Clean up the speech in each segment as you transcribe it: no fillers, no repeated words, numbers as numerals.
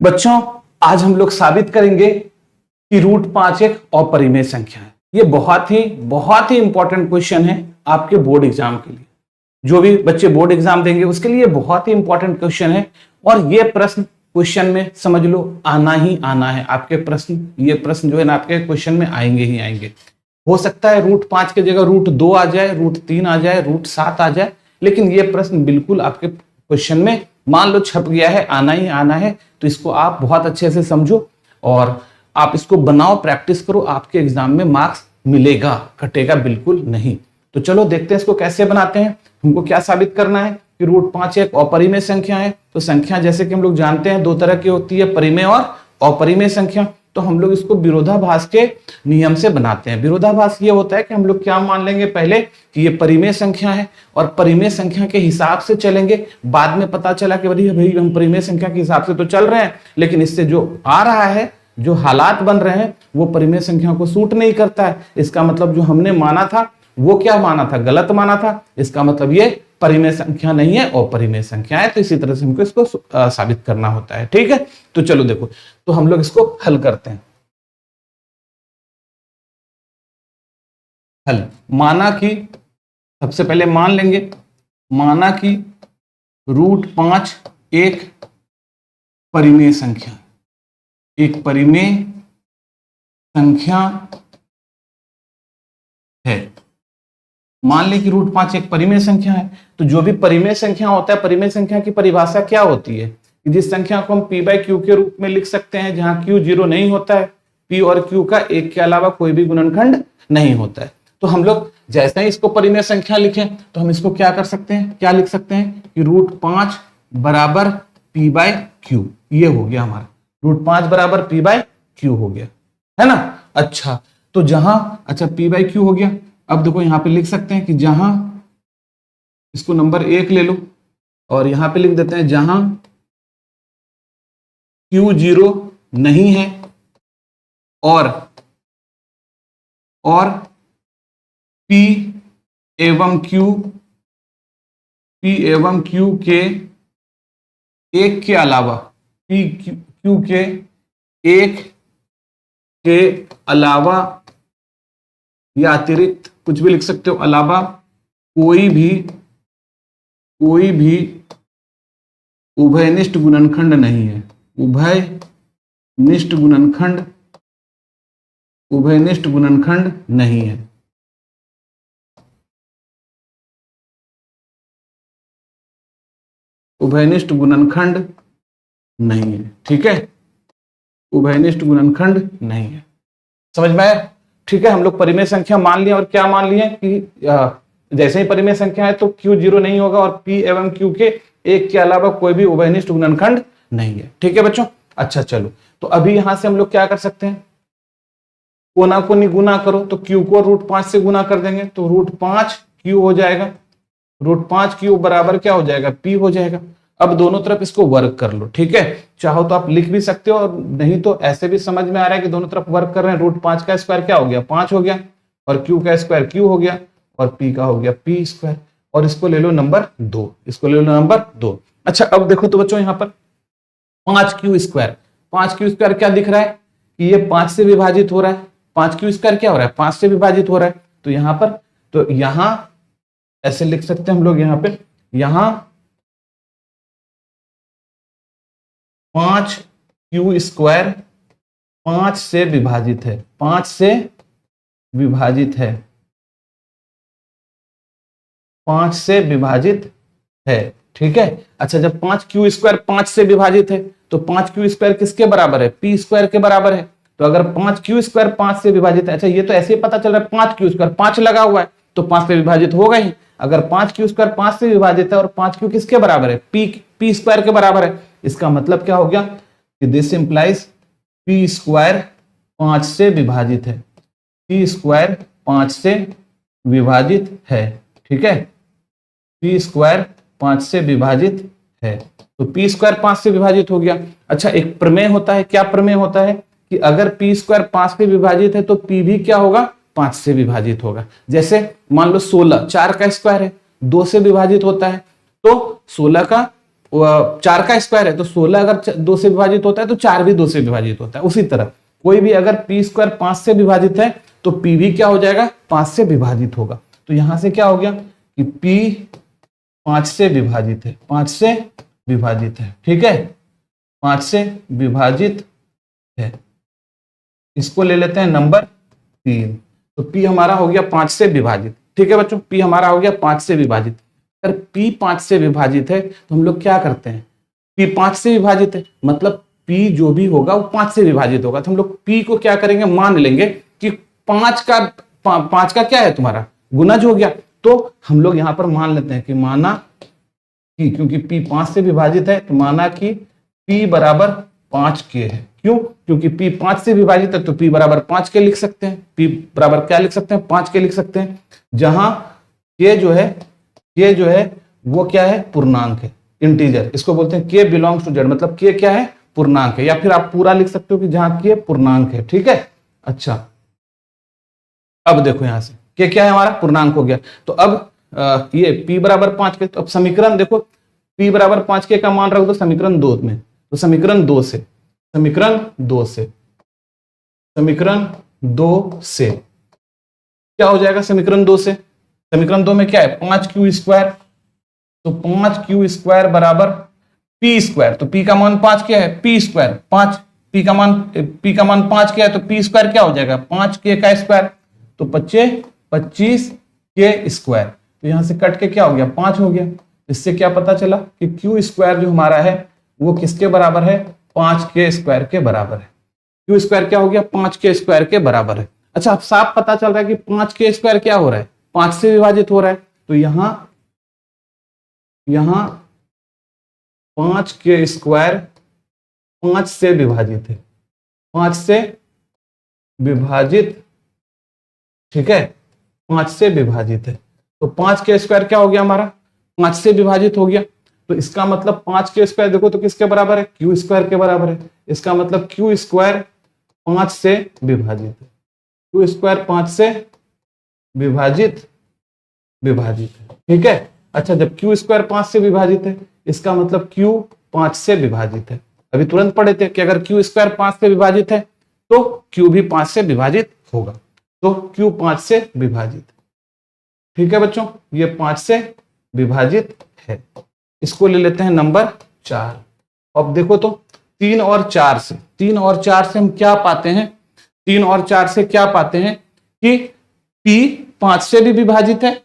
बच्चों आज हम लोग साबित करेंगे कि √5 एक अपरिमेय संख्या है। ये बहुत ही इंपॉर्टेंट क्वेश्चन है आपके बोर्ड एग्जाम के लिए। जो भी बच्चे बोर्ड एग्जाम देंगे उसके लिए बहुत ही इंपॉर्टेंट क्वेश्चन है और ये प्रश्न क्वेश्चन में समझ लो आना ही आना है। आपके प्रश्न ये प्रश्न जो है ना आपके क्वेश्चन में आएंगे ही आएंगे। हो सकता है √5 की जगह √2 आ जाए, √3 आ जाए, √7 आ जाए, लेकिन ये प्रश्न बिल्कुल आपके क्वेश्चन में मान लो छप गया है, आना ही आना है। तो इसको आप बहुत अच्छे से समझो और आप इसको बनाओ, प्रैक्टिस करो, आपके एग्जाम में मार्क्स मिलेगा, कटेगा बिल्कुल नहीं। तो चलो देखते हैं इसको कैसे बनाते हैं। हमको क्या साबित करना है कि √5 एक अपरिमेय संख्या है। तो संख्या जैसे कि हम लोग जानते हैं दो तरह की होती है, परिमेय और अपरिमेय संख्या। तो हम लोग इसको विरोधाभास के नियम से बनाते हैं। विरोधाभास ये होता है कि हम लोग क्या मान लेंगे पहले कि ये परिमेय संख्या है और परिमेय संख्या के हिसाब से चलेंगे। बाद में पता चला कि भाई हम परिमेय संख्या के हिसाब से तो चल रहे हैं, लेकिन इससे जो आ रहा है, जो हालात बन रहे हैं, वो परिमेय संख्या को सूट नहीं करता है। इसका मतलब जो हमने माना था वो क्या माना था, गलत माना था। इसका मतलब ये परिमेय संख्या नहीं है, अपरिमेय संख्या है। तो इसी तरह से हमको इसको साबित करना होता है। ठीक है, तो चलो देखो, तो हम लोग इसको हल करते हैं। हल माना कि सबसे पहले मान लेंगे, माना कि √5 एक परिमेय संख्या, एक परिमेय संख्या है। मान ले कि √5 एक परिमेय संख्या है। तो जो भी परिमेय संख्या होता है, परिमेय संख्या की परिभाषा क्या होती है कि जिस संख्या को हम p/q के रूप में लिख सकते हैं, जहां q 0 नहीं होता है, p और q का एक के अलावा कोई भी गुणनखंड नहीं होता है। तो हम लोग जैसे ही इसको परिमेय संख्या लिखें तो हम इसको क्या कर सकते हैं, क्या लिख सकते हैं कि √5 बराबर p/q। ये हो गया हमारा, √5 बराबर p/q हो गया, है ना। अच्छा, तो जहां p/q हो गया। अब देखो यहां पे लिख सकते हैं कि जहां, इसको नंबर 1 ले लो और यहां पे लिख देते हैं जहां q 0 नहीं है और p एवं q के एक के अलावा, q के एक के अलावा या अतिरिक्त, कुछ भी लिख सकते हो, अलावा कोई भी उभयनिष्ठ गुणनखंड नहीं है। उभयनिष्ठ गुणनखंड नहीं है। उभयनिष्ठ गुणनखंड नहीं है। ठीक है, उभयनिष्ठ गुणनखंड नहीं है। समझ में आया? ठीक है, हम लोग परिमेय संख्या मान लिए और क्या मान लिए कि जैसे ही परिमेय संख्या है तो q 0 नहीं होगा और p एवं q के एक के अलावा कोई भी उभयनिष्ठ गुणनखंड नहीं है। ठीक है बच्चों, अच्छा चलो, तो अभी यहां से हम लोग क्या कर सकते हैं, कोना को गुना करो तो q को √5 से गुना कर देंगे तो √5q हो जाएगा। √5q बराबर क्या हो जाएगा, p हो जाएगा। अब दोनों तरफ इसको वर्क कर लो। ठीक है, चाहो तो आप लिख भी सकते हो और नहीं तो ऐसे भी समझ में आ रहा है कि दोनों तरफ वर्क कर रहे हैं। √5 का स्क्वायर क्या हो गया, 5 हो गया, और q का स्क्वायर q हो गया, और p का हो गया p स्क्वायर। और इसको ले लो नंबर 2, इसको ले लो नंबर 2। अच्छा, अब देखो तो बच्चों यहाँ पर 5q स्क्वायर, 5q स्क्वायर क्या दिख रहा है कि ये 5 से विभाजित हो रहा है। 5q स्क्वायर क्या हो रहा है, 5 से विभाजित हो रहा है। तो यहाँ पर, तो यहाँ ऐसे लिख सकते हैं हम लोग, यहाँ पे, यहाँ 5q स्क्वायर 5 से विभाजित है, 5 से विभाजित है, 5 से विभाजित है। ठीक है, अच्छा, जब 5q स्क्वायर 5 से विभाजित है तो 5q स्क्वायर किसके बराबर है, p स्क्वायर के बराबर है। तो अगर 5q स्क्वायर 5 से विभाजित है, अच्छा ये तो ऐसे ही पता चल रहा है 5q स्क्वायर 5 लगा हुआ है तो 5 से विभाजित होगा ही। अगर 5q स्क्वायर 5 से विभाजित है और 5q किसके बराबर है, p स्क्वायर के बराबर है, इसका मतलब क्या हो गया कि दिस इंप्लाइज p स्क्वायर 5 से विभाजित है, p स्क्वायर 5 से विभाजित है। ठीक है, p स्क्वायर 5 से विभाजित है, तो p स्क्वायर 5 से विभाजित हो गया। अच्छा, एक प्रमेय होता है, क्या प्रमेय होता है कि अगर p स्क्वायर 5 से विभाजित है तो p भी क्या होगा, 5 से विभाजित होगा। जैसे मान लो 16, 4 का स्क्वायर है, 2 से विभाजित होता है तो 16 का 4 का स्क्वायर है तो 16 अगर 2 से विभाजित होता है तो 4 भी 2 से विभाजित होता है। उसी तरह कोई भी अगर पी स्क्वायर 5 से विभाजित है तो पी भी क्या हो जाएगा, 5 से विभाजित होगा। तो यहां से क्या हो गया कि पी 5 से विभाजित है, 5 से विभाजित है, ठीक है, 5 से विभाजित है। इसको ले लेते हैं नंबर 3। तो P हमारा हो गया 5 से विभाजित, ठीक है बच्चों, P हमारा हो गया 5 से विभाजित। अगर P 5 से विभाजित है तो हम लोग क्या करते हैं, P 5 से विभाजित है मतलब P जो भी होगा वो 5 से विभाजित होगा। तो हम लोग P को क्या करेंगे, मान लेंगे कि 5 का क्या है तुम्हारा गुणज हो गया। तो हम लोग यहां पर मान लेते हैं कि माना कि क्योंकि P 5 से विभाजित है तो माना कि P बराबर 5 के है। क्यों, क्योंकि P 5 से विभाजित है तो P बराबर 5 के लिख सकते हैं। P बराबर क्या लिख सकते हैं, 5 के लिख सकते हैं। जहां K जो है वो क्या है, पूर्णांक है, इंटीजर, इसको बोलते हैं K बिलोंग्स टू Z, मतलब K क्या है, पूर्णांक है। या फिर आप पूरा लिख सकते हो कि जहां K पूर्णांक है, ठीक है। अच्छा अब देखो यहां से K क्या है, हमारा पूर्णांक हो गया। तो अब ये P बराबर 5 के, तो अब समीकरण देखो P बराबर 5 के का मान रख दो समीकरण 2 में। तो समीकरण 2 से क्या हो जाएगा, समीकरण 2 से, समीकरण 2 में क्या है 5q स्क्वायर, तो 5q स्क्वायर बराबर p स्क्वायर। तो p का मान 5 क्या है, p स्क्वायर 5, p का मान 5 क्या है तो p स्क्वायर क्या हो जाएगा 5k का स्क्वायर, तो 25 के स्क्वायर। तो यहां से कट के क्या हो गया 5 हो गया। इससे क्या पता चला कि q स्क्वायर जो हमारा है वो किसके बराबर है, 5k स्क्वायर के बराबर है। q स्क्वायर क्या हो गया, 5k स्क्वायर के बराबर है। अच्छा अब साफ पता चल रहा है कि 5k स्क्वायर क्या हो रहा है, 5 से विभाजित हो रहा है। तो यहां 5k स्क्वायर 5 से विभाजित है, 5 से विभाजित, ठीक है, 5 से विभाजित है। तो 5k स्क्वायर क्या हो गया हमारा, 5 से विभाजित हो गया। तो इसका मतलब 5k स्क्वायर देखो तो किसके बराबर है, q स्क्वायर के बराबर है। इसका मतलब q स्क्वायर 5 से विभाजित है, q स्क्वायर 5 से विभाजित है, ठीक है। अच्छा जब q स्क्वायर 5 से विभाजित है इसका मतलब q 5 से विभाजित है। अभी तुरंत पढ़े थे कि अगर q स्क्वायर 5 से विभाजित है तो q भी 5 से विभाजित होगा। तो q 5 से विभाजित, ठीक है बच्चों, ये 5 से विभाजित है। इसको ले लेते हैं नंबर 4। अब देखो तो 3 और 4 से हम क्या पाते हैं, 3 और 4 से क्या पाते हैं कि P 5 से भी विभाजित है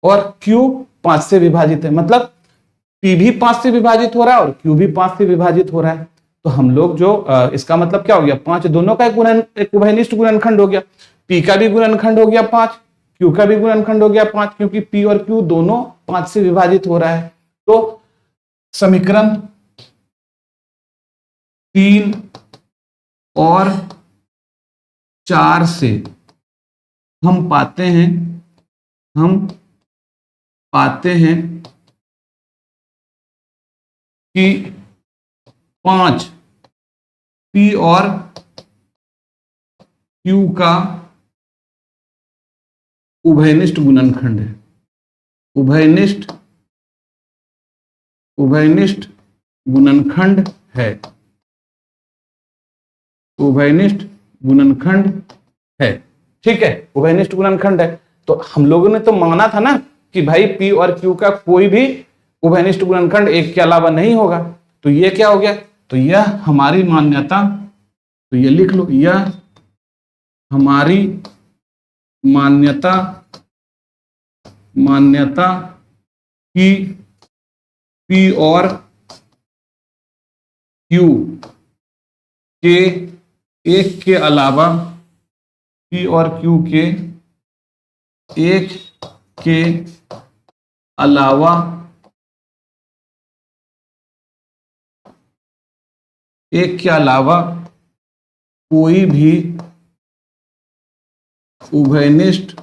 और Q 5 से विभाजित है, मतलब P भी 5 से विभाजित हो रहा है और Q भी 5 से विभाजित हो रहा है। तो हम लोग जो इसका मतलब क्या हो गया, 5 दोनों का एक उभयनिष्ठ गुणनखंड हो गया। P का भी गुणनखंड हो गया 5, Q का भी गुणनखंड हो गया 5, क्योंकि P और Q दोनों 5 से विभाजित हो रहा है। तो समीकरण 3 और 4 से हम पाते हैं कि 5 P और Q का उभयनिष्ठ गुणनखंड है, उभयनिष्ठ गुणनखंड है, उभयनिष्ठ गुणनखंड है, ठीक है, उभयनिष्ठ गुणनखंड है। तो हम लोगों ने तो माना था ना कि भाई P और Q का कोई भी उभयनिष्ठ गुणनखंड एक के अलावा नहीं होगा। तो ये क्या हो गया, तो यह हमारी मान्यता, तो ये लिख लो, यह हमारी मान्यता कि P और Q के एक के अलावा, P और Q के एक के अलावा कोई भी उभयनिष्ठ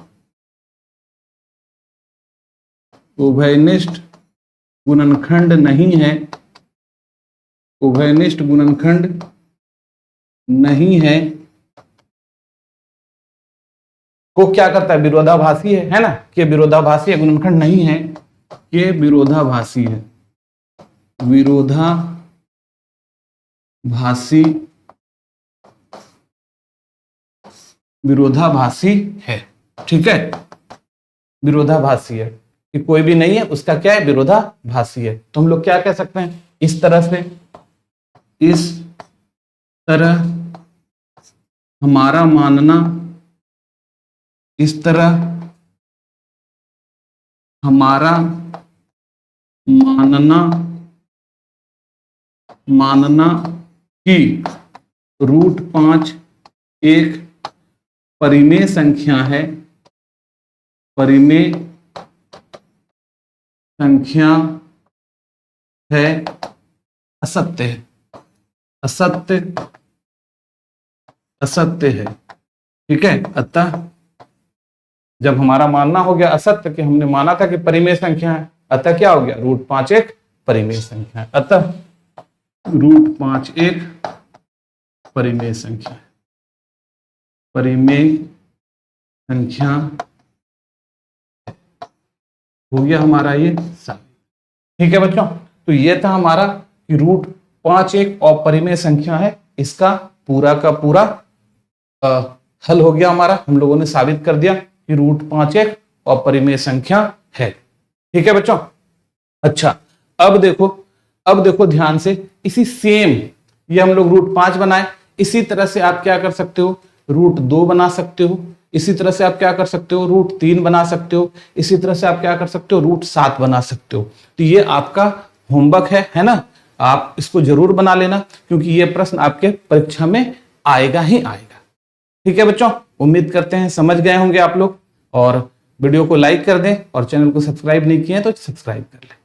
गुणनखंड नहीं है, उभयनिष्ठ गुणनखंड नहीं है को क्या करता है, विरोधाभासी है ना, कि विरोधाभासी है, गुणनखंड नहीं है, के विरोधाभासी है, विरोधाभासी है। ठीक है, विरोधाभासी है कि कोई भी नहीं है, उसका क्या है, विरोधाभासी है। तो हम लोग क्या कह सकते हैं, इस तरह हमारा मानना, इस तरह हमारा मानना कि √5 एक परिमेय संख्या है, असत्य है, असत्य है। ठीक है, अतः जब हमारा मानना हो गया असत्य, कि हमने माना था कि परिमेय संख्या है, अतः क्या हो गया, √5 एक परिमेय संख्या है, अतः √5 एक परिमेय संख्या है, हो गया हमारा ये साबित। ठीक है बच्चों, तो ये था हमारा कि √5 एक अपरिमेय संख्या है, इसका पूरा का पूरा हल हो गया हमारा, हम लोगों ने साबित कर दिया कि √5 एक अपरिमेय संख्या है। ठीक है बच्चों, अच्छा अब देखो ध्यान से, इसी सेम ये हम लोग √5 बनाए, इसी तरह से आप क्या कर सकते हो, √2 बना सकते हो, इसी तरह से आप क्या कर सकते हो, √3 बना सकते हो, इसी तरह से आप क्या कर सकते हो, √7 बना सकते हो। तो ये आपका होमवर्क है ना, आप इसको जरूर बना लेना, क्योंकि ये प्रश्न आपके परीक्षा में आएगा ही आएगा। ठीक है बच्चों, उम्मीद करते हैं समझ गए होंगे आप लोग, और वीडियो को लाइक कर दें, और चैनल को सब्सक्राइब नहीं किए तो सब्सक्राइब कर लें।